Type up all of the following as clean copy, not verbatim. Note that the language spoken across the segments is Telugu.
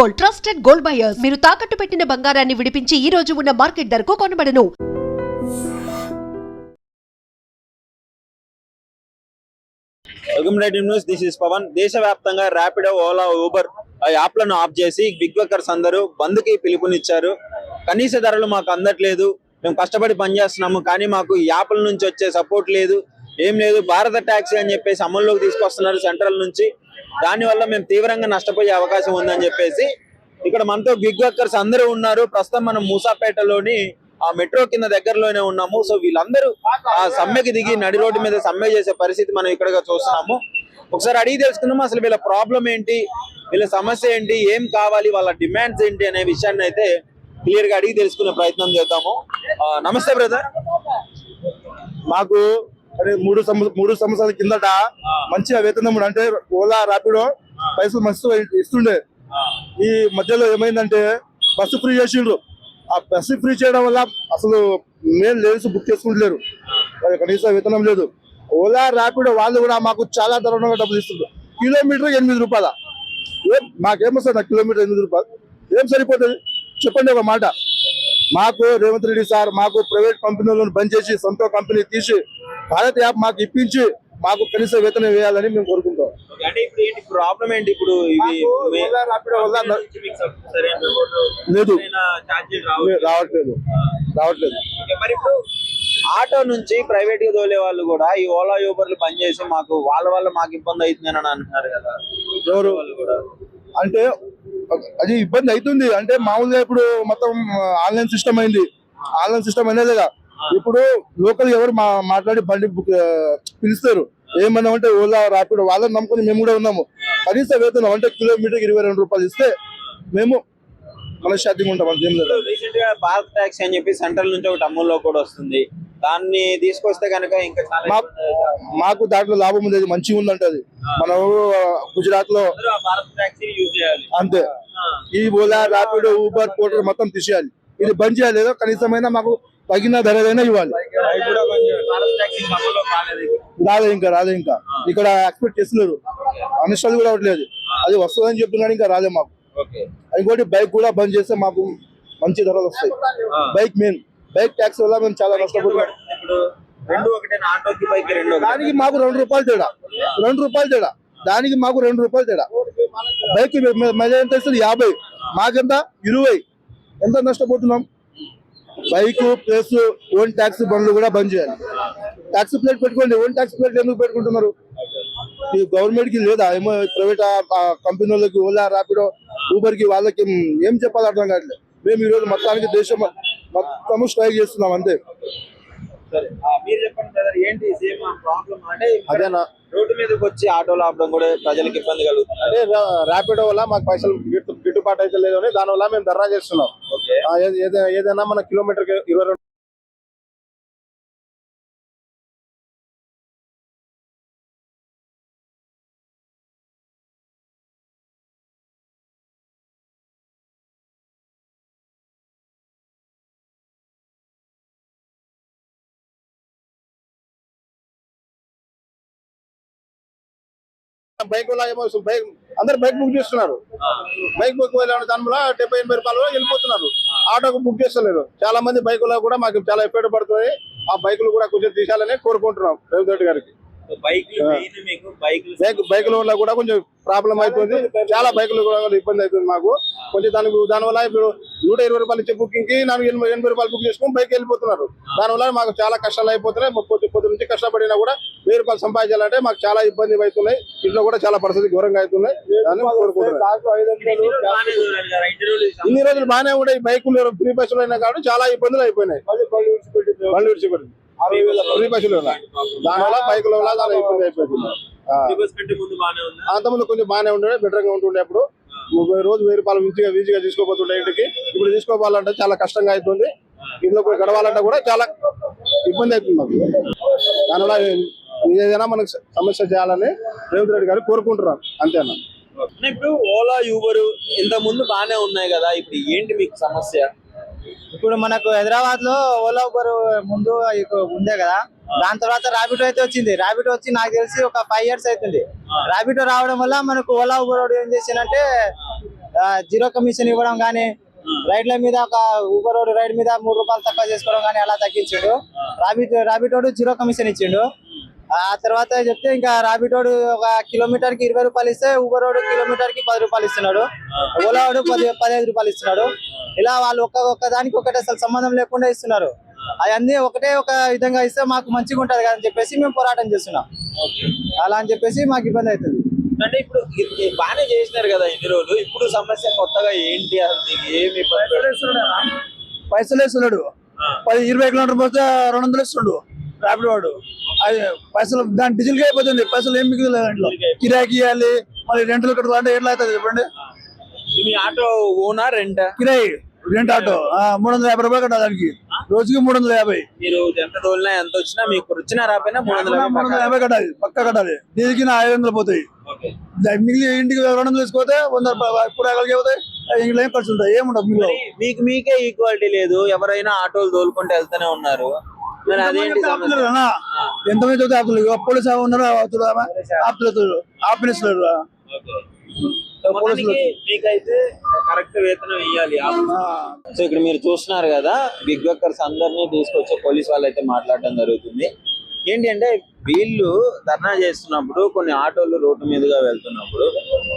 Gold, trusted gold buyers. మీరు తాకట్టు పెట్టిన బంగారాన్ని విడిపించి ఈ రోజు ఉన్న మార్కెట్ ధరకు కొనబడను. News, this is Pawan. దేశవ్యాప్తంగా ర్యాపిడో, ఓలా, ఊబర్ యాప్లను ఆఫ్ చేసి బిగ్ బకర్స్ అందరూ బంద్కి పిలుపునిచ్చారు. కనీస ధరలు మాకు అందట్లేదు, మేము కష్టపడి పనిచేస్తున్నాము, కానీ మాకు యాప్ల నుంచి వచ్చే సపోర్ట్ లేదు, ఏం లేదు. భారత ట్యాక్సీ అని చెప్పేసి అమల్లోకి తీసుకొస్తున్నారు సెంట్రల్ నుంచి. దానివల్ల మేము తీవ్రంగా నష్టపోయే అవకాశం ఉందని చెప్పేసి ఇక్కడ మనతో బిగ్ బకర్స్ అందరూ ఉన్నారు. ప్రస్తుతం మనం మూసాపేటలోని ఆ మెట్రో కింద దగ్గరలోనే ఉన్నాము. సో వీళ్ళందరూ ఆ సమ్మెకి దిగి నడి రోడ్డు మీద సమ్మె చేసే పరిస్థితి మనం ఇక్కడ చూస్తున్నాము. ఒకసారి అడిగి తెలుసుకుందాము అసలు వీళ్ళ ప్రాబ్లం ఏంటి, వీళ్ళ సమస్య ఏంటి, ఏం కావాలి, వాళ్ళ డిమాండ్స్ ఏంటి అనే విషయాన్ని అయితే క్లియర్ గా అడిగి తెలుసుకునే ప్రయత్నం చేద్దాము. నమస్తే బ్రదర్. మాకు మూడు సంవత్సరాల కిందట మంచిగా వేతనం అంటే ఓలా ర్యాపిడో పైసలు మస్తు ఇస్తుండే. ఈ మధ్యలో ఏమైందంటే బస్సు ఫ్రీ చేసిండ్రు. ఆ బస్సు ఫ్రీ చేయడం వల్ల అసలు మెయిన్ లేడీస్ బుక్ చేసుకుంటలేరు, కనీసం వేతనం లేదు. ఓలా ర్యాపిడో వాళ్ళు కూడా మాకు చాలా దారుణంగా డబ్బులు ఇస్తుండ్రు. కిలోమీటర్ 8 రూపాయల. మాకేమొస్తుంది నా కిలోమీటర్ 8 రూపాయలు? ఏం సరిపోతుంది చెప్పండి ఒక మాట. మాకు రేవంత్ రెడ్డి సార్ మాకు ప్రైవేట్ కంపెనీలను బంద్ చేసి సొంత కంపెనీ తీసి భారత్ యాప్ మాకు ఇప్పించి మాకు కనీస వేతనం వేయాలని మేము కోరుకుంటాం. ప్రాబ్లం ఏంటి ఇప్పుడు? లేదు, రావట్లేదు. మరి ఇప్పుడు ఆటో నుంచి ప్రైవేట్ గా తోలే వాళ్ళు కూడా ఈ ఓలా యూబర్లు బంద్ చేసి మాకు వాళ్ళ మాకు ఇబ్బంది అవుతుంది అని అంటున్నారు కదా. ఎవరు అంటే అది ఇబ్బంది అవుతుంది అంటే మామూలుగా ఇప్పుడు మొత్తం ఆన్లైన్ సిస్టమ్ అయింది. ఆన్లైన్ సిస్టమ్ అనేది కదా ఇప్పుడు లోకల్ ఎవరు మాట్లాడి బండి పిలుస్తారు. ఏమన్నా అంటే ఓలా ర్యాపిడో వాళ్ళని నమ్ముకుని మేము కూడా ఉన్నాము. కనీస వేతనం అంటే కిలోమీటర్ 22 రూపాయలు ఇస్తే మేము మనశ్శాంతిగా ఉంటాం. రీసెంట్ గా భారత ట్యాక్సీ అని చెప్పి సెంట్రల్ నుంచి ఒకటి అమల్లో కూడా వస్తుంది. దాన్ని తీసుకొస్తే కనుక ఇంకా మాకు దాంట్లో లాభం ఉంది, మంచిగా ఉందంటే అది మన గుజరాత్ లో అంతే. ఈ ఓలా ర్యాపిడో ఊబర్ పోర్టల్ మొత్తం తీసేయాలి, ఇది బంద్ చేయాలి. ఏదో కనీసమైనా మాకు తగిన ధరలైనా ఇవ్వాలి. రాలే ఇంకా ఇక్కడ ఎక్స్పెక్ట్ చేస్తున్నారు, అనిష్టాలు కూడా అవ్వట్లేదు. అది వస్తుందని చెప్తున్నాను, ఇంకా రాలే మాకు. ఇంకోటి బైక్ కూడా బంద్ చేస్తే మాకు మంచి ధరలు వస్తాయి. బైక్ ట్యాక్స్ వల్ల మేము చాలా నష్టపోతున్నాం. దానికి మాకు 2 రూపాయలు తేడా, దానికి మాకు 2 రూపాయలు తేడా. బైక్ మళ్ళీ ఎంత ఇస్తుంది? 50, మాకెంత 20. ఎంత నష్టపోతున్నాం? బైక్ ప్లస్ ఓన్ ట్యాక్స్ బండ్లు కూడా బంద్ చేయాలి. ట్యాక్స్ ప్లేట్ పెట్టుకోండి, ఓన్ ట్యాక్స్ ప్లేట్ ఎందుకు పెట్టుకుంటున్నారు? ఈ గవర్నమెంట్ కి లేదా ఏమో ప్రైవేట్ కంపెనీలకి ఓలా ర్యాపిడో ఊబర్ కి వాళ్ళకి ఏం చెప్పాలి అర్థం కావట్లేదు. మేము ఈ రోజు మొత్తానికి దేశం మొత్తము స్ట్రైక్ చేస్తున్నాం అంతే. అదేనా రోడ్డు మీదకి వచ్చి ఆటోలు ఆపడం కూడా ప్రజలకు ఇబ్బంది కలుగుతుంది. అంటే ర్యాపిడో వల్ల మాకు పైసలు గిట్టుబాటు అయితే లేదు అని దాని వల్ల మేము ధర్నా చేస్తున్నాం. ఏదైనా మన కిలోమీటర్ 22 బైక్ వల్ల ఏమో అందరు బైక్ బుక్ చేస్తున్నారు. బైక్ బుక్ దాని వల్ల 70-80 రూపాయలు వెళ్ళిపోతున్నారు. ఆటోకు బుక్ చేస్తలేరు. చాలా మంది బైకులో కూడా మాకు చాలా ఎఫెక్ట్ పడుతుంది. ఆ బైకులు కూడా కొంచెం తీసాలని కోరుకుంటున్నాం రేవంత్ రెడ్డి గారికి. బైకుల వల్ల కూడా కొంచెం ప్రాబ్లం అవుతుంది. చాలా బైకులు కూడా ఇబ్బంది అవుతుంది మాకు కొంచెం. దానివల్ల ఇప్పుడు 120 రూపాయలు ఇచ్చే బుకింగ్ కి 80 రూపాయలు బుక్ చేసుకుని బైక్ వెళ్ళిపోతున్నారు. దానివల్ల మాకు చాలా కష్టాలు అయిపోతున్నాయి. పొద్దు నుంచి కష్టపడినా కూడా 1000 రూపాయలు సంపాదించాలంటే మాకు చాలా ఇబ్బంది అవుతున్నాయి. ఇంట్లో కూడా చాలా పరిస్థితి ఘోరంగా అవుతున్నాయి. ఇన్ని రోజులు బాగానే ఉండే బైకులు ఫ్రీ బస్సులు అయినా కాబట్టి చాలా ఇబ్బందులు అయిపోయినాయి. బండి విడిచిపెట్టి ఫ్రీ బస్సులు దానివల్ల బైకుల వల్ల చాలా ఇబ్బంది అయిపోయింది. అంతకుముందు కొంచెం బాగానే ఉండే, బెటర్ గా ఉంటుండే. అప్పుడు రోజు 1000 రూపాయలు ఈజీగా తీసుకోపోతుండే ఇంటికి. ఇప్పుడు తీసుకోవాలంటే చాలా కష్టంగా అవుతుంది. ఇంట్లో పోయి గడవాలంటే కూడా చాలా ఇబ్బంది అవుతుంది మాకు. దానివల్ల ఏదైనా మనకు సమస్య చేయాలని రేవంత్ రెడ్డి గారు కోరుకుంటున్నారు అంతేనా. ఇప్పుడు ఓలా యూబర్ ఇంత ముందు బాగానే ఉన్నాయి కదా, ఇప్పుడు ఏంటి మీకు సమస్య? ఇప్పుడు మనకు హైదరాబాద్ లో ఓలా ఊబర్ ముందు ఉందే కదా, దాని తర్వాత ర్యాపిడో అయితే వచ్చింది. ర్యాపిడో వచ్చి నాకు తెలిసి ఒక 5 years అవుతుంది. ర్యాపిడో రావడం వల్ల మనకు ఓలా ఊబర్ ఏం చేసిందంటే జీరో కమిషన్ ఇవ్వడం కానీ, రైడ్ల మీద ఒక ఊబర్ రోడ్ రైడ్ మీద 3 రూపాయలు తక్కువ చేసుకోవడం కానీ అలా తగ్గించిండు. రాబిటోడు జీరో కమిషన్ ఇచ్చిండు. ఆ తర్వాత చెప్తే ఇంకా రాబిటోడు ఒక కిలోమీటర్ కి 20 రూపాయలు ఇస్తే ఊబర్ రోడ్ కిలోమీటర్ కి 10 రూపాయలు ఇస్తున్నాడు. ఓలా వాడు 15 రూపాయలు ఇస్తున్నాడు. ఇలా వాళ్ళు ఒక్క దానికి ఒకటి అసలు సంబంధం లేకుండా ఇస్తున్నారు. అవన్నీ ఒకటే ఒక విధంగా ఇస్తే మాకు మంచిగా ఉంటది కదా అని చెప్పేసి మేము పోరాటం చేస్తున్నాం. అలా అని చెప్పేసి మాకు ఇబ్బంది అవుతుంది. అంటే ఇప్పుడు బాగానే చేసినారు కదా ఇన్ని రోజులు, ఇప్పుడు సమస్య కొత్తగా ఏంటి అసలు మీకు ఏమి పైసలు వేస్తున్నాడు. 20 కిలోమీటర్ పోతే 200 ఇస్తుండు ర్యాపిడ్ వాడు. అది పైసలు దాని డీజిల్ కి అయిపోతుంది. పైసలు ఏం మిగిలిన దాంట్లో కిరాయికి ఇవ్వాలి, మళ్ళీ రెంట్లు కట్టుకోవాలంటే ఎట్లా అవుతుంది చెప్పండి. మీ ఆటో ఓనా రెంట్? కిరాయి రెంట్ ఆటో 350 రూపాయలు కట్టాలి దానికి, రోజుకి 350. మీరు ఎంత తోలినా ఎంత వచ్చినా మీకు వచ్చినా రాపోయినా 350 కట్టాలి, పక్క కట్టాలి. డీజిల్కి 500 పోతాయి. మిగిలి ఇంటికి 200 వేసుకోతే 100 కూరగాయలకి పోతాయి. ఇంట్లో ఏం ఖర్చు ఉంటాయి, ఏముండదు. మీకే ఈక్వాలిటీ లేదు, ఎవరైనా ఆటోలు తోలుకుంటూ వెళ్తూనే ఉన్నారు. మరి అదేంటి సమస్య? ఎంతమంది చదివితే ఆపుతున్నారు, పోలీసు ఉన్నారు ఆపిస్తారు. మీకైతే కరెక్ట్ వేతనం ఇవ్వాలి. సో ఇక్కడ మీరు చూస్తున్నారు కదా, బిగ్ బక్కర్స్ అందరినీ తీసుకొచ్చి పోలీస్ వాళ్ళు అయితే మాట్లాడడం జరుగుతుంది. ఏంటి అంటే వీళ్ళు ధర్నా చేస్తున్నప్పుడు కొన్ని ఆటోలు రోడ్డు మీదుగా వెళ్తున్నప్పుడు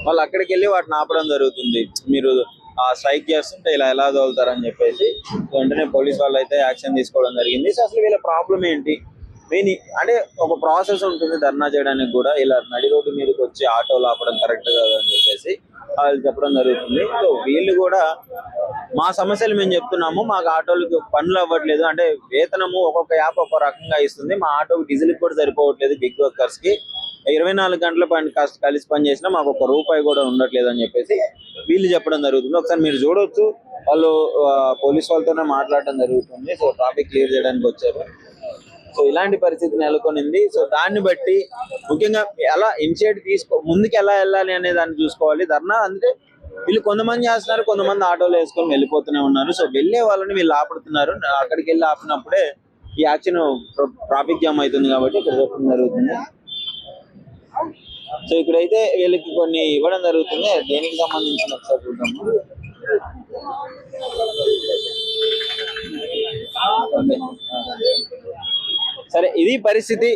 వాళ్ళు అక్కడికి వెళ్ళి వాటిని ఆపడం జరుగుతుంది. మీరు స్ట్రైక్ చేస్తుంటే ఇలా ఎలా తోలుతారని చెప్పేసి వెంటనే పోలీస్ వాళ్ళు అయితే యాక్షన్ తీసుకోవడం జరిగింది. సో అసలు వీళ్ళ ప్రాబ్లం ఏంటి, అంటే ఒక ప్రాసెస్ ఉంటుంది ధర్నా చేయడానికి కూడా. ఇలా నడి రోడ్డు మీదకి వచ్చి ఆటోలు ఆపడం కరెక్ట్ కాదు అని చెప్పేసి వాళ్ళు చెప్పడం జరుగుతుంది. సో వీళ్ళు కూడా మా సమస్యలు మేము చెప్తున్నాము, మాకు ఆటోలకు పనులు అవ్వట్లేదు, అంటే వేతనము ఒక్కొక్క యాప్ ఒక్కొక్క రకంగా ఇస్తుంది, మా ఆటోకి డీజిల్ కూడా సరిపోవట్లేదు, బిగ్ బక్కర్స్ కి 24 గంటల పని కలిసి పని చేసినా మాకు ₹1 కూడా ఉండట్లేదు అని చెప్పేసి వీళ్ళు చెప్పడం జరుగుతుంది. ఒకసారి మీరు చూడొచ్చు, వాళ్ళు పోలీస్ వాళ్ళతోనే మాట్లాడడం జరుగుతుంది. సో ట్రాఫిక్ క్లియర్ చేయడానికి వచ్చారు. సో ఇలాంటి పరిస్థితి నెలకొనింది. సో దాన్ని బట్టి ముఖ్యంగా ఎలా ఇనిషియేటివ్ ముందుకు ఎలా వెళ్ళాలి అనే దాన్ని చూసుకోవాలి. ధర్నా అంటే వీళ్ళు కొంతమంది చేస్తున్నారు, కొంతమంది ఆటోలు వేసుకొని వెళ్ళిపోతూనే ఉన్నారు. సో వెళ్ళే వాళ్ళని వీళ్ళు ఆపుతున్నారు. అక్కడికి వెళ్ళి ఆపినప్పుడే ఈ యాక్షన్ ట్రాఫిక్ జామ్ అవుతుంది కాబట్టి ఇక్కడ చెప్పడం జరుగుతుంది. సో ఇక్కడైతే వీళ్ళకి కొన్ని ఇవ్వడం జరుగుతుంది. దేనికి సంబంధించిన ఒకసారి చూద్దాము. సరే, ఇది పరిస్థితి.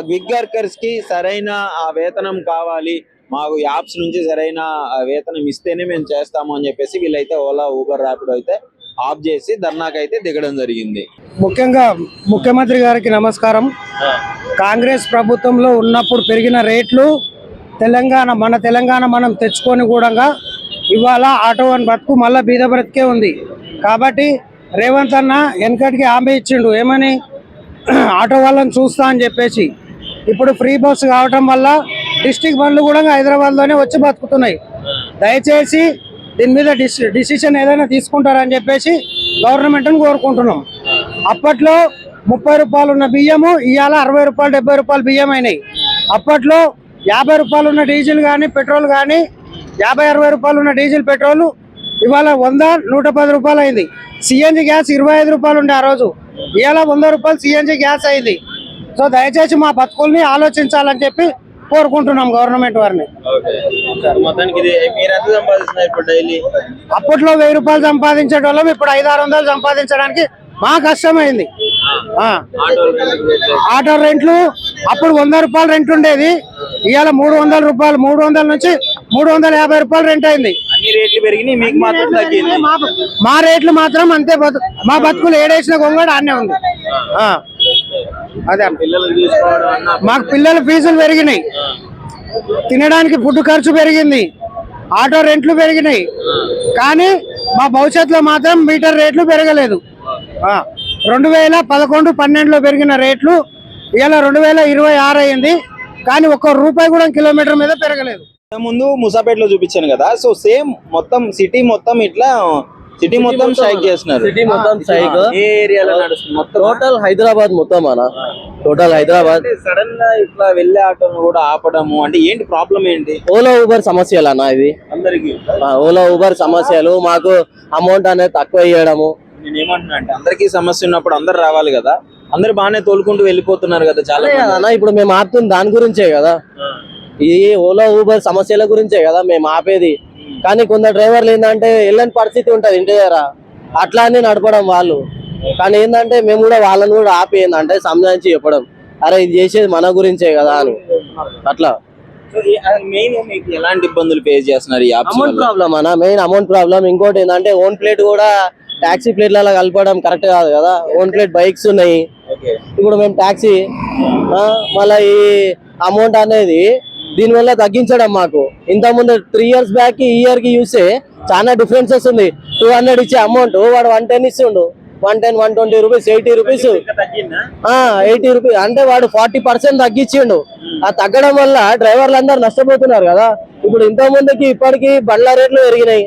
బిగ్ బక్కర్స్ కి సరైన వేతనం కావాలి, మాకు యాప్స్ నుంచి సరైన వేతనం ఇస్తేనే మేము చేస్తాము అని చెప్పేసి వీళ్ళైతే ఓలా ఊబర్ ర్యాపిడో అయితే ఆఫ్ చేసి ధర్నాకైతే దిగడం జరిగింది. ముఖ్యంగా ముఖ్యమంత్రి గారికి నమస్కారం. కాంగ్రెస్ ప్రభుత్వంలో ఉన్నప్పుడు పెరిగిన రేట్లు మన తెలంగాణ మనం తెచ్చుకొని కూడా ఇవాళ ఆటో అని బతుకు మళ్ళీ బీద బ్రతికే ఉంది. కాబట్టి రేవంత్ అన్న వెనకటికి హామీ ఇచ్చిండు, ఏమని, ఆటో వాళ్ళని చూస్తా అని చెప్పేసి. ఇప్పుడు ఫ్రీ బస్ కావటం వల్ల డిస్ట్రిక్ట్ బండ్లు కూడా హైదరాబాద్లోనే వచ్చి బతుకుతున్నాయి. దయచేసి దీని మీద డిసిషన్ ఏదైనా తీసుకుంటారని చెప్పేసి గవర్నమెంట్ని కోరుకుంటున్నాం. అప్పట్లో 30 రూపాయలు ఉన్న బియ్యము ఇవాళ 60 రూపాయలు 70 రూపాయలు బియ్యం అయినాయి. అప్పట్లో 50 రూపాయలు ఉన్న డీజిల్ కానీ పెట్రోల్ కానీ 50-60 రూపాయలు ఉన్న డీజిల్ పెట్రోల్ ఇవాళ 100-110 రూపాయలు అయింది. సిఎన్జి గ్యాస్ 25 రూపాయలు ఉండే ఆ రోజు, ఇవాళ 100 రూపాయలు సిఎన్జి గ్యాస్ అయింది. సో దయచేసి మా బతుకుల్ని ఆలోచించాలని చెప్పి కోరుకుంటున్నాం గవర్నమెంట్ వారిని. అప్పట్లో 1000 రూపాయలు సంపాదించేటోళ్ళం, ఇప్పుడు 500-600 సంపాదించడానికి మా కష్టమైంది. ఆటో రెంట్లు అప్పుడు 100 రూపాయలు రెంట్ ఉండేది, ఇవాళ 300 రూపాయలు, 300 నుంచి 350 రూపాయలు రెంట్ అయింది. మా రేట్లు మాత్రం అంతే. మా బతుకులు ఏడేసిన గొంగడు ఆనే ఉంది. అదే మాకు పిల్లల ఫీజులు పెరిగినాయి, తినడానికి ఫుడ్ ఖర్చు పెరిగింది, ఆటో రెంట్లు పెరిగినాయి, కానీ మా భవిష్యత్తులో మాత్రం మీటర్ రేట్లు పెరగలేదు. 2011-12లో పెరిగిన రేట్లు ఇవాళ 2026 అయింది, కానీ ₹1 కూడా కిలోమీటర్ మీద పెరగలేదు. ముందు ముసాపేటలో చూపించాను కదా, సో సేమ్ మొత్తం సిటీ మొత్తం ఇట్లా సిటీ మొత్తం స్ట్రైక్ చేస్తున్నారు. సిటీ మొత్తం స్ట్రైక్ ఏ ఏరియాలో నడుస్తుంది మొత్తం? టోటల్ హైదరాబాద్ మొత్తం అన్న, టోటల్ హైదరాబాద్. సడన్ గా ఇట్లా వెళ్ళే ఆటోను కూడా ఆపడము అంటే ఏంటి ప్రాబ్లం ఏంటి? ఓలా ఊబర్ సమస్యలు అన్న ఇవి అందరికి. ఓలా ఊబర్ సమస్యలు, మాకు అమౌంట్ అనేది తక్కువ ఇవ్వడము. నేను ఏమంటున్నా అంటే అందరికీ సమస్య ఉన్నప్పుడు అందరు రావాలి కదా, అందరు బాగానే తోలుకుంటూ వెళ్ళిపోతున్నారు కదా చాలా అన్న. ఇప్పుడు మేము ఆపుతుంది దాని గురించే కదా, ఈ ఓలా ఊబర్ సమస్యల గురించే కదా మేము ఆపేది. కానీ కొందరు డ్రైవర్లు ఏంటంటే వెళ్ళని పరిస్థితి ఉంటది ఇంటి దగ్గర, అట్లా అని నడపడం వాళ్ళు. కానీ ఏంటంటే మేము కూడా వాళ్ళని కూడా ఆపి ఏంటంటే సంజాయించి చెప్పడం, అరే ఇది చేసేది మన గురించే కదా అని. అట్లా మెయిన్ మీకు ఎలాంటి ఇబ్బందులు ఫేస్ చేస్తున్నారు ఈ యాప్స్ అమౌంట్ ప్రాబ్లమ్ అన్న, మెయిన్ అమౌంట్ ప్రాబ్లం. ఇంకోటి ఏంటంటే ఓన్ ప్లేట్ కూడా టాక్సీ ప్లేట్లలో కలపడం కరెక్ట్ కాదు కదా. ఓన్ ప్లేట్ బైక్స్ ఉన్నాయి, ఇప్పుడు మేము టాక్సీ మళ్ళీ ఈ అమౌంట్ అనేది దీనివల్ల తగ్గించడం. మాకు ఇంతకుముందు 3 years బ్యాక్ ఈ ఇయర్ కి చూస్తే చాలా డిఫరెన్సెస్ ఉంది. 200 ఇచ్చే అమౌంట్ వాడు 110 ఇస్తుండు, 110, 120 రూపీస్, 80 రూపీస్, 80 రూపీస్ అంటే వాడు 40% తగ్గించిండు. ఆ తగ్గడం వల్ల డ్రైవర్లు అందరు నష్టపోతున్నారు కదా. ఇప్పుడు ఇంత ముందుకి ఇప్పటికి బండ్ల రేట్లు పెరిగినాయి,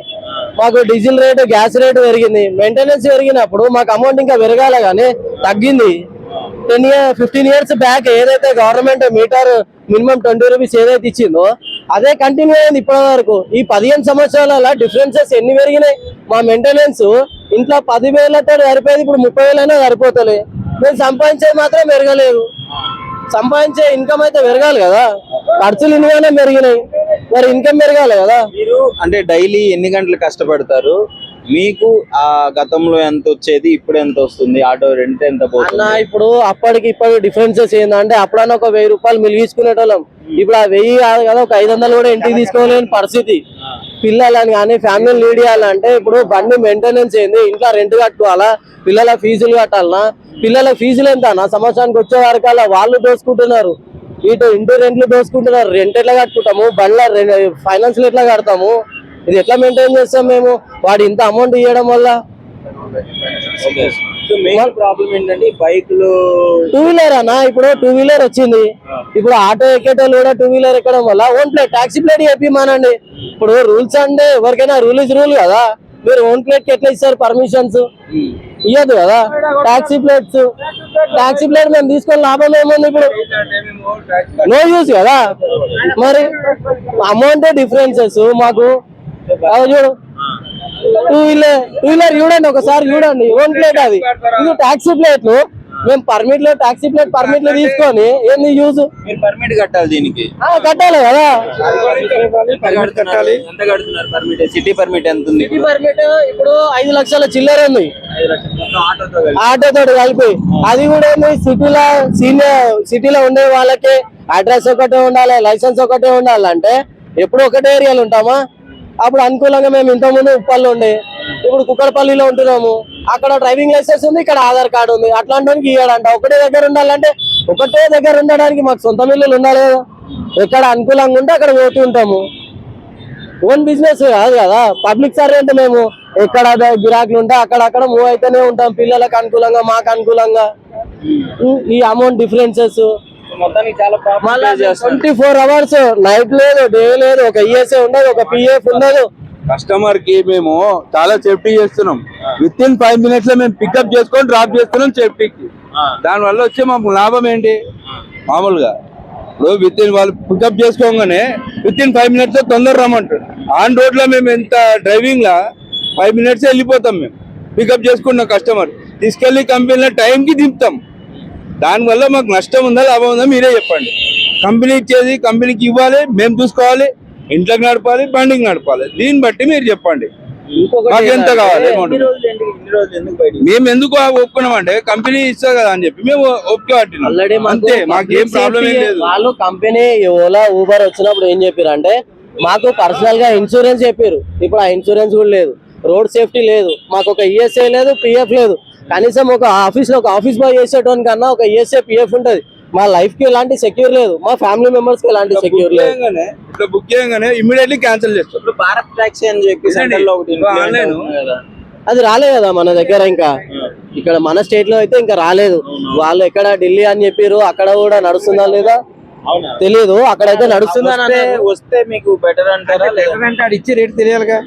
మాకు డీజిల్ రేటు, గ్యాస్ రేటు పెరిగింది. మెయింటెనెన్స్ పెరిగినప్పుడు మాకు అమౌంట్ ఇంకా పెరగాలి కానీ తగ్గింది. 15 years బ్యాక్ ఏదైతే గవర్నమెంట్ మీటర్ మినిమం 20 రూపీస్ ఏదైతే ఇచ్చిందో అదే కంటిన్యూ అయింది ఇప్పటి వరకు. ఈ 15 సంవత్సరాల డిఫరెన్సెస్ ఎన్ని పెరిగినాయి. మా మెయింటెనెన్స్ ఇంట్లో 10,000తో సరిపోయేది, ఇప్పుడు 30,000 సరిపోతలే. మేము సంపాదించేది మాత్రం పెరగలేదు. సంపాదించే ఇన్కమ్ అయితే పెరగాలి కదా, ఖర్చులు ఇన్నిగానే పెరిగినాయి, మరి ఇన్కమ్ పెరగాలి కదా. మీరు అంటే డైలీ ఎన్ని గంటలు కష్టపడతారు? మీకు ఆ గతంలో ఎంత వచ్చేది, ఇప్పుడు ఎంత వస్తుంది? ఆటో రెంట్ ఎంత అన్న పోతుంది? ఇప్పుడు అప్పటికి ఇప్పటికి డిఫరెన్సెస్ ఏంటంటే అప్పుడన్నా ఒక 1000 రూపాయలు మిలిగించుకునేటోళ్ళం. ఇప్పుడు ఆ 1000 కాదు కదా, ఒక 500 కూడా ఇంటికి తీసుకోలేని పరిస్థితి. పిల్లలని కానీ ఫ్యామిలీని లీడ్ చేయాలంటే ఇప్పుడు బండి మెయింటెనెన్స్ ఏంది, ఇంట్లో రెంట్ కట్టుకోవాలా, పిల్లల ఫీజులు కట్టాలనా, పిల్లల ఫీజులు ఎంత అన్న సంవత్సరానికి వచ్చే వరకల్లా వాళ్ళు దోసుకుంటున్నారు. ఇటు ఇంటి రెంట్లు దోసుకుంటున్నారు. రెంట్ ఎట్లా కట్టుకుంటాము, బండ్ల ఫైనాన్స్ ఎట్లా కడతాము, ఇది ఎట్లా మెయింటైన్ చేస్తాం మేము? వాడు ఇంత అమౌంట్ ఇవ్వడం వల్ల ప్రాబ్లం ఏంటంటే బైకులు 2 వీలర్ అన్న, ఇప్పుడు 2 వీలర్ వచ్చింది. ఇప్పుడు ఆటో ఎక్కేటోళ్ళు కూడా 2 వీలర్ ఎక్కడం వల్ల ఓన్ ప్లేట్, టాక్సీ ప్లేట్ చెప్పిమానండి. ఇప్పుడు రూల్స్ అంటే ఎవరికైనా రూల్ ఇస్ రూల్ కదా. మీరు ఓన్ ప్లేట్ కి ఎట్లా ఇస్తారు పర్మిషన్స్? ఇయ్యదు కదా. టాక్సీ ప్లేట్ మేము తీసుకొని లాభం ఏముంది? ఇప్పుడు నో యూస్ కదా. మరి అమౌంట్ డిఫరెన్సెస్ మాకు చూడు. 2 వీలర్ చూడండి, ఒకసారి చూడండి, ఓన్ ప్లేట్ అది, ఇది టాక్సీ ప్లేట్లు. మేము టాక్సీ ప్లేట్ పర్మిట్లు తీసుకొని ఏంది యూజ్? మీరు పర్మిట్ కట్టాలి దీనికి. కట్టాలి కదా. కట్టాలి. ఎంత కడుతున్నారు పర్మిట్? సిటీ పర్మిట్ ఎంత ఉంది? సిటీ పర్మిట్ ఇప్పుడు 5 లక్షల చిల్లర ఉంది ఆటోతో కలిపి. అది కూడా ఏంది, సిటీలో ఉండే వాళ్ళకి అడ్రస్ ఒకటే ఉండాలి, లైసెన్స్ ఒకటే ఉండాలంటే ఎప్పుడు ఒకటే ఏరియాలో ఉంటామా? అప్పుడు అనుకూలంగా మేము ఇంతకుముందు ఉప్పల్లో ఉండే, ఇప్పుడు కుక్కడపల్లిలో ఉంటున్నాము. అక్కడ డ్రైవింగ్ లైసెన్స్ ఉంది, ఇక్కడ ఆధార్ కార్డు ఉంది. అట్లాంటి ఇయ్యాడంట. ఒకటే దగ్గర ఉండాలంటే ఒకటే దగ్గర ఉండడానికి మాకు సొంత ఇల్లులు ఉండాలి కదా. ఎక్కడ అనుకూలంగా ఉంటే అక్కడ పోతూ ఉంటాము. ఓన్ బిజినెస్ కాదు కదా, పబ్లిక్ సర్వెంట్ మేము. ఎక్కడ గిరాకులు ఉంటే అక్కడ మూవ్ అయితేనే ఉంటాం, పిల్లలకు అనుకూలంగా, మాకు అనుకూలంగా. ఈ అమౌంట్ డిఫరెన్సెస్ మొత్తానికి చాలా ప్రాబ్లం 24 hours, నైట్ లేదు, డే లేదు, ఒక ఈఎస్ఐ ఉండదు, ఒక పిఎఫ్ ఉండదు. కస్టమర్ కి మేము చాలా సేఫ్టీ చేస్తున్నాం. విత్ ఇన్ 5 minutes లో మేము పికప్ చేసుకొని డ్రాప్ చేస్తున్నాం సేఫ్టీకి. దాని వల్ల వచ్చే మాకు లాభం ఏంటి? మామూలుగా వాళ్ళు పికప్ చేసుకోగానే విత్ ఇన్ 5 minutes లో తొందర రమ్మంటారు. ఆన్ రోడ్ లో మేము ఎంత డ్రైవింగ్ లా 5 minutes వెళ్ళిపోతాం. మేము పికప్ చేసుకున్న కస్టమర్ తీసుకెళ్లి కంపెనీలో టైంకి దింపుతాం. దానివల్ల మాకు నష్టం ఉందా లాభం ఉందా మీరే చెప్పండి. కంపెనీ ఇచ్చేది కంపెనీకి ఇవ్వాలి, మేము చూసుకోవాలి, ఇంట్లోకి నడపాలి, బండికి నడపాలి. దీన్ని బట్టి మీరు చెప్పండి మాకు ఎంత కావాలి అమౌంట్. మేము ఎందుకు ఒప్పుకున్నామంటే కంపెనీ ఇస్తా కదా అని చెప్పి మేము ఒప్పుకోబట్టినాం అంతే. మాకు ఏం ప్రాబ్లం ఏం లేదు. వాళ్ళు కంపెనీ ఓలా ఊబర్ వచ్చినప్పుడు ఏం చెప్పారు అంటే మాకు పర్సనల్ గా ఇన్సూరెన్స్ చెప్పారు. ఇప్పుడు ఆ ఇన్సూరెన్స్ కూడా లేదు, రోడ్ సేఫ్టీ లేదు, మాకు ఒక ఈఎస్ఐ లేదు, పిఎఫ్ లేదు. కనీసం ఒక ఆఫీస్ బాయ్ చేసేటోని కన్నా ఒక ఈఎస్ఐ పిఎఫ్ ఉంటది. మా లైఫ్ కి ఎలాంటి సెక్యూర్ లేదు, మా ఫ్యామిలీ మెంబర్స్ కి ఎలాంటి సెక్యూర్ లేదు. ఇట్లా బుక్ చేయగానే ఇమీడియట్లీ క్యాన్సిల్ చేస్తాం. ఇప్పుడు భారత్ టాక్సీ అని చెప్పి సెంటర్ లో ఒకటి ఆన్లైన్ అది రాలేదు కదా మన దగ్గర. ఇంకా ఇక్కడ మన స్టేట్ లో అయితే ఇంకా రాలేదు. వాళ్ళు ఎక్కడ ఢిల్లీ అని చెప్పారు, అక్కడ కూడా నడుస్తుందా లేదా తెలియదు. అక్కడైతే నడుస్తుందా వస్తే మీకు బెటర్ అంటారా? లేదంటే ఇచ్చే రేట్ తెలియాలిగా,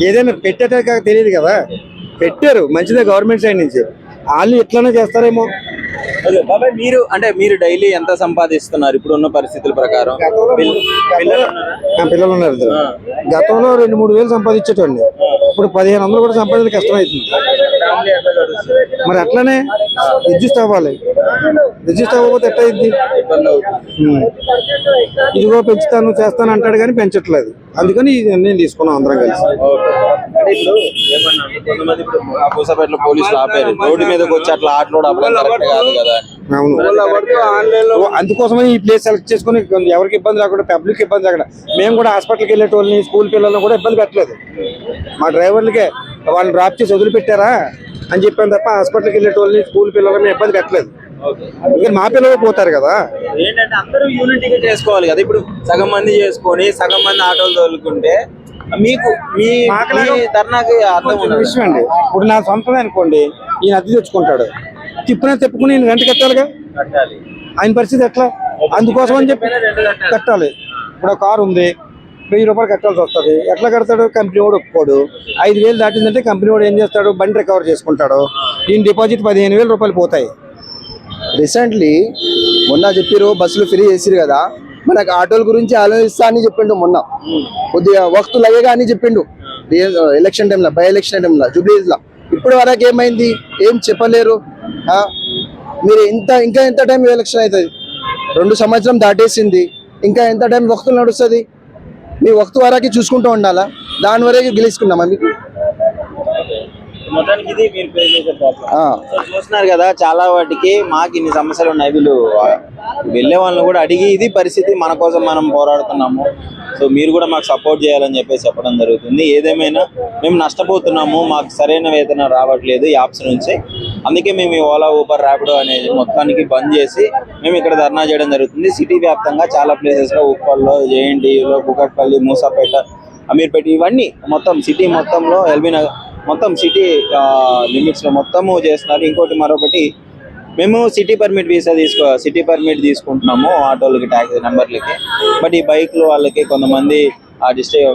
ఏదైనా పెట్టేట తెలియదు కదా. పెట్టారు మంచిదే గవర్నమెంట్ సైడ్ నుంచి, వాళ్ళు ఎట్లనే చేస్తారేమో. బాబాయ్ మీరు డైలీ ఎంత సంపాదిస్తున్నారు ఇప్పుడు ఉన్న పరిస్థితుల ప్రకారం? పిల్లలు ఉన్నారు ఇద్దరు. గతంలో 2-3 వేలు సంపాదించేటండి, ఇప్పుడు 1500 కూడా సంపాదించడం కష్టమవుతుంది. మరి అట్లనే అడ్జస్ట్ అవ్వాలి. రిజిస్టర్ అవ్వకపోతే ఎట్లా అయింది? ఇదిగో పెంచుతాను చేస్తాను అంటాడు కానీ పెంచట్లేదు. అందుకని ఈ నిర్ణయం తీసుకున్నాం అందరం కలిసి. అంటే ఇప్పుడు ఏమన్నా అంటే కొంతమంది ఇప్పుడు ఆ పూసపేటలో పోలీసులు ఆపారు, రోడ్డు మీదకి వచ్చి అట్లా ఆటలో అవ్వడం కరెక్ట్ కాదు కదా. అవును, అందుకోసమే ఈ ప్లేస్ సెలెక్ట్ చేసుకుని ఎవరికి ఇబ్బంది రాకుండా పబ్లిక్ ఇబ్బంది రాకుండా మేము కూడా హాస్పిటల్కి వెళ్ళేటోళ్ళని స్కూల్ పిల్లల్ని కూడా ఇబ్బంది పెట్టలేదు. మా డ్రైవర్లకే వాళ్ళని డ్రాప్ చేసి వదిలిపెట్టారా అని చెప్పాను తప్ప హాస్పిటల్కి వెళ్ళేటోళ్ళని స్కూల్ పిల్లలని ఇబ్బంది పెట్టలేదు. ఇంకా మా పిల్లలు పోతారు కదా. ఏంటంటే అందరూ యూనిటీగా చేసుకోవాలి కదా. ఇప్పుడు సగం మంది చేసుకొని సగం మంది ఆటోలు తోలుకుంటే మీకు మీ ధర్నాకి అర్థం చిన్న విషయం అండి. ఇప్పుడు నా సొంతమే అనుకోండి, ఈయన అద్దె తెచ్చుకుంటాడు, తిప్పుకుని ఈయన రెంట్ కట్టాలిగా. ఆయన పరిస్థితి ఎట్లా? అందుకోసం అని చెప్పి కట్టాలి. ఇప్పుడు కారు ఉంది, 1000 రూపాయలు కట్టాల్సి వస్తుంది. ఎట్లా కడతాడు? కంపెనీ వాడు ఒప్పుకోడు. 5000 దాటిందంటే కంపెనీ వాడు ఏం చేస్తాడు? బండి రికవర్ చేసుకుంటాడు. ఈయన డిపాజిట్ 15,000 రూపాయలు పోతాయి. రీసెంట్లీ మొన్న చెప్పిరు బస్సులు ఫ్రీ చేసిరు కదా, మనకు ఆటోల గురించి ఆలోచిస్తా అని చెప్పిండు. మొన్న కొద్దిగా వక్తు లగేగా అని చెప్పిండు ఎలక్షన్ టైంలో, బై ఎలక్షన్ టైంలో జూబ్లీస్ లో. ఇప్పటి వరకు ఏమైంది? ఏం చెప్పలేరు. మీరు ఇంకా ఎంత టైం ఎలక్షన్ అవుతుంది? 2 సంవత్సరం దాటేసింది, ఇంకా ఎంత టైం వక్తులు నడుస్తుంది? మీ వక్తు వరకు చూసుకుంటూ ఉండాలా? దాని వరకు గెలుచుకున్నామా మీకు? మొత్తానికి ఇది మీరు పే చేసే ప్రాబ్లం. చూస్తున్నారు కదా, చాలా వాటికి మాకు ఇన్ని సమస్యలు ఉన్నాయి. వీళ్ళు వెళ్ళే వాళ్ళని కూడా అడిగి ఇది పరిస్థితి, మన కోసం మనం పోరాడుతున్నాము, సో మీరు కూడా మాకు సపోర్ట్ చేయాలని చెప్పేసి చెప్పడం జరుగుతుంది. ఏదేమైనా మేము నష్టపోతున్నాము, మాకు సరైన వేతనం రావట్లేదు ఈ యాప్స్ నుంచి. అందుకే మేము ఈ ఓలా, ఊబర్, ర్యాపిడో అనేది మొత్తానికి బంద్ చేసి మేము ఇక్కడ ధర్నా చేయడం జరుగుతుంది. సిటీ వ్యాప్తంగా చాలా ప్లేసెస్లో, ఉప్పల్లో, జేఎన్టీయూలో, కూకట్పల్లి, మూసాపేట, అమీర్పేట, ఇవన్నీ మొత్తం సిటీ మొత్తంలో, ఎల్బీ నగర్ మొత్తం సిటీ లిమిట్స్ లో మొత్తము చేస్తున్నారు. ఇంకోటి మరొకటి, మేము సిటీ పర్మిట్ తీసుకుంటున్నాము ఆటోలకి, ట్యాక్సీ నెంబర్లకి. బట్ ఈ బైక్లు వాళ్ళకి కొంతమంది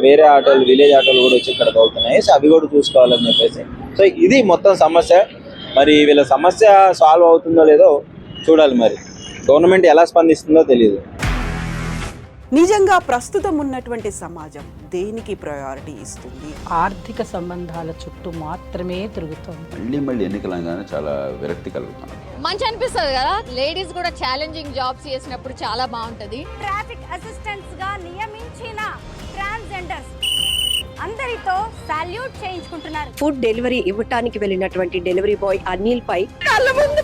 వేరే ఆటోలు, విలేజ్ ఆటోలు కూడా వచ్చి ఇక్కడ తోలుతున్నాయి. సో అవి కూడా చూసుకోవాలని చెప్పేసి. సో ఇది మొత్తం సమస్య. మరి వీళ్ళ సమస్య సాల్వ్ అవుతుందో లేదో చూడాలి. మరి గవర్నమెంట్ ఎలా స్పందిస్తుందో తెలియదు. నిజంగా ప్రస్తుతం ఉన్నటువంటి సమాజం దేనికి ప్రయారిటీ ఇస్తుంది? ఆర్థిక సంబంధాల చుట్టూ మాత్రమే తిరుగుతుంది. మళ్ళీ ఎన్నికలంగానే చాలా విరక్తి కలుగుతుంది. మంచి అనిపిస్తుంది కదా, లేడీస్ కూడా ఛాలెంజింగ్ జాబ్స్ చేసినప్పుడు చాలా బాగుంటది. ట్రాఫిక్ అసిస్టెంట్స్ గా నియమించిన ట్రాన్స్జెండర్స్ అందరితో సాల్యూట్ చేయించుకుంటున్నారు. ఫుడ్ డెలివరీ ఇవ్వటానికి వెళ్ళినటువంటి డెలివరీ బాయ్ అనిల్ పై కళ్ళ ముందు